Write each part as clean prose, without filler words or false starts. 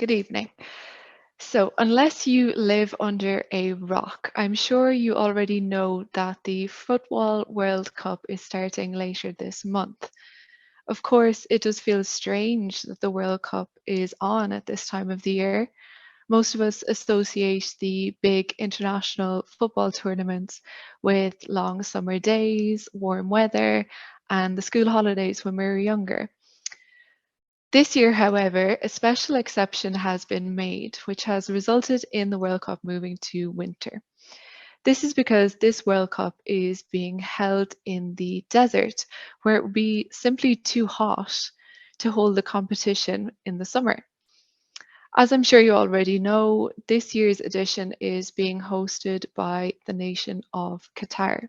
Good evening. So, unless you live under a rock, I'm sure you already know that the Football World Cup is starting later this month. Of course, it does feel strange that the World Cup is on at this time of the year. Most of us associate the big international football tournaments with long summer days, warm weather, and the school holidays when we were younger. This year, however, a special exception has been made, which has resulted in the World Cup moving to winter. This is because this World Cup is being held in the desert, where it would be simply too hot to hold the competition in the summer. As I'm sure you already know, this year's edition is being hosted by the nation of Qatar.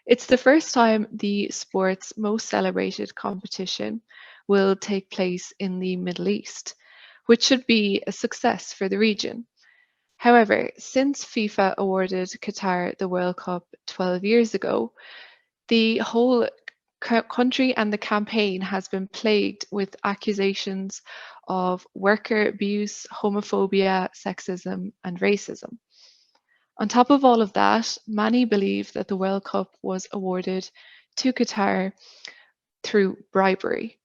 It's the first time the sport's most celebrated competition will take place in the Middle East, which should be a success for the region. However, since FIFA awarded Qatar the World Cup 12 years ago, the whole country and the campaign has been plagued with accusations of worker abuse, homophobia, sexism, and racism. On top of all of that, many believe that the World Cup was awarded to Qatar through bribery.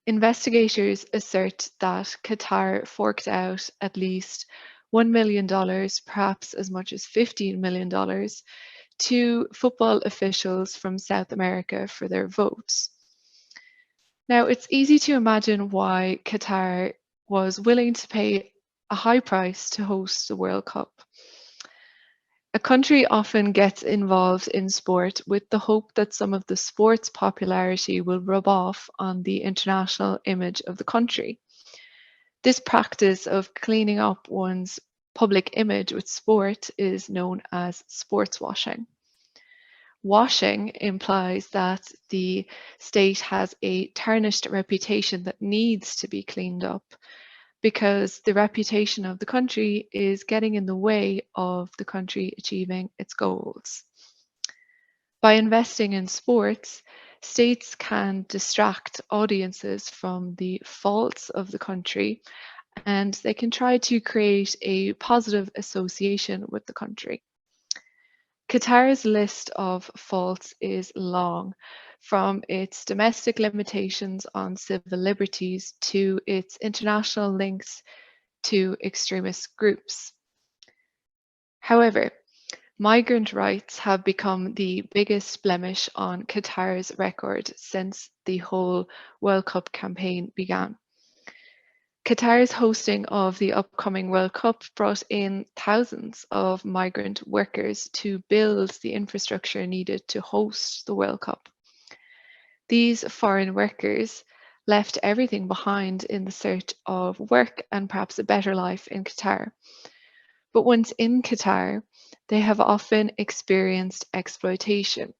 Investigators assert that Qatar forked out at least $1 million, perhaps as much as $15 million, to football officials from South America for their votes. Now, it's easy to imagine why Qatar was willing to pay a high price to host the World Cup. A country often gets involved in sport with the hope that some of the sport's popularity will rub off on the international image of the country. This practice of cleaning up one's public image with sport is known as sportswashing. Washing implies that the state has a tarnished reputation that needs to be cleaned up because the reputation of the country is getting in the way of the country achieving its goals. By investing in sports, states can distract audiences from the faults of the country and they can try to create a positive association with the country. Qatar's list of faults is long, from its domestic limitations on civil liberties to its international links to extremist groups. However, migrant rights have become the biggest blemish on Qatar's record since the whole World Cup campaign began. Qatar's hosting of the upcoming World Cup brought in thousands of migrant workers to build the infrastructure needed to host the World Cup. These foreign workers left everything behind in the search of work and perhaps a better life in Qatar. But once in Qatar, they have often experienced exploitation.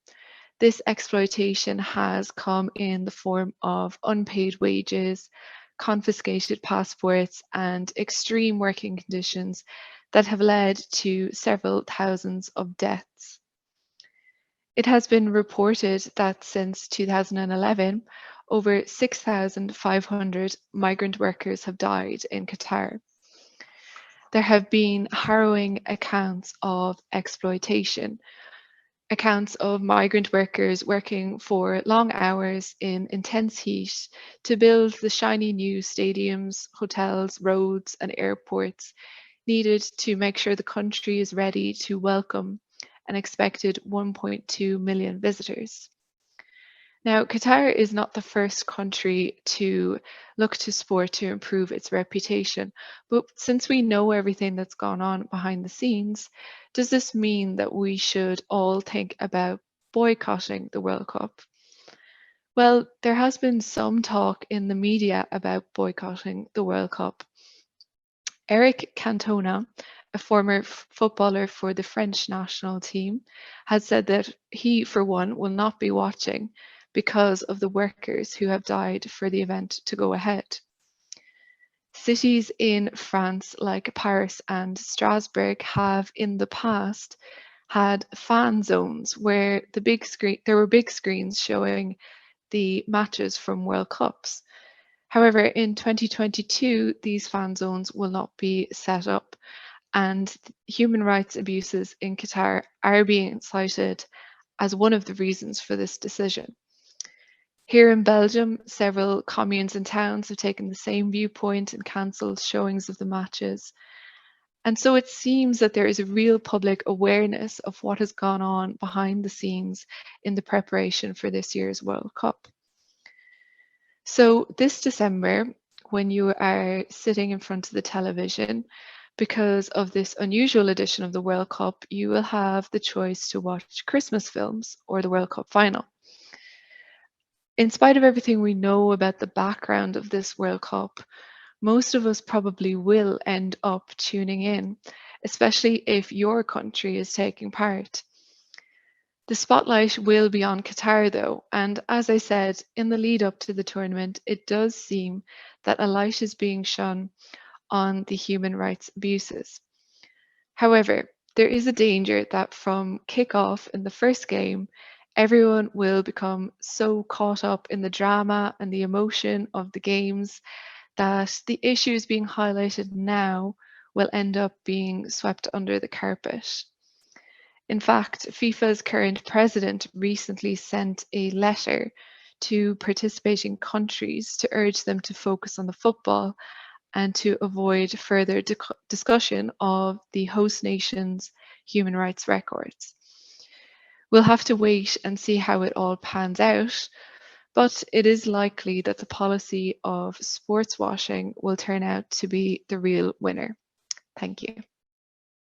This exploitation has come in the form of unpaid wages, confiscated passports, and extreme working conditions that have led to several thousands of deaths. It has been reported that since 2011, over 6,500 migrant workers have died in Qatar. There have been harrowing accounts of exploitation, accounts of migrant workers working for long hours in intense heat to build the shiny new stadiums, hotels, roads, and airports needed to make sure the country is ready to welcome an expected 1.2 million visitors. Now, Qatar is not the first country to look to sport to improve its reputation, but since we know everything that's gone on behind the scenes, does this mean that we should all think about boycotting the World Cup? Well, there has been some talk in the media about boycotting the World Cup. Eric Cantona, a former footballer for the French national team, has said that he, for one, will not be watching because of the workers who have died for the event to go ahead. Cities in France like Paris and Strasbourg have in the past had fan zones where there were big screens showing the matches from World Cups. However, in 2022, these fan zones will not be set up, and human rights abuses in Qatar are being cited as one of the reasons for this decision. Here in Belgium, several communes and towns have taken the same viewpoint and cancelled showings of the matches. And so it seems that there is a real public awareness of what has gone on behind the scenes in the preparation for this year's World Cup. So this December, when you are sitting in front of the television, because of this unusual edition of the World Cup, you will have the choice to watch Christmas films or the World Cup final. In spite of everything we know about the background of this World Cup, most of us probably will end up tuning in, especially if your country is taking part. The spotlight will be on Qatar though, and as I said, in the lead up to the tournament, it does seem that a light is being shone on the human rights abuses. However, there is a danger that from kick-off in the first game, everyone will become so caught up in the drama and the emotion of the games that the issues being highlighted now will end up being swept under the carpet. In fact, FIFA's current president recently sent a letter to participating countries to urge them to focus on the football and to avoid further discussion of the host nation's human rights records. We'll have to wait and see how it all pans out, but it is likely that the policy of sports washing will turn out to be the real winner. Thank you.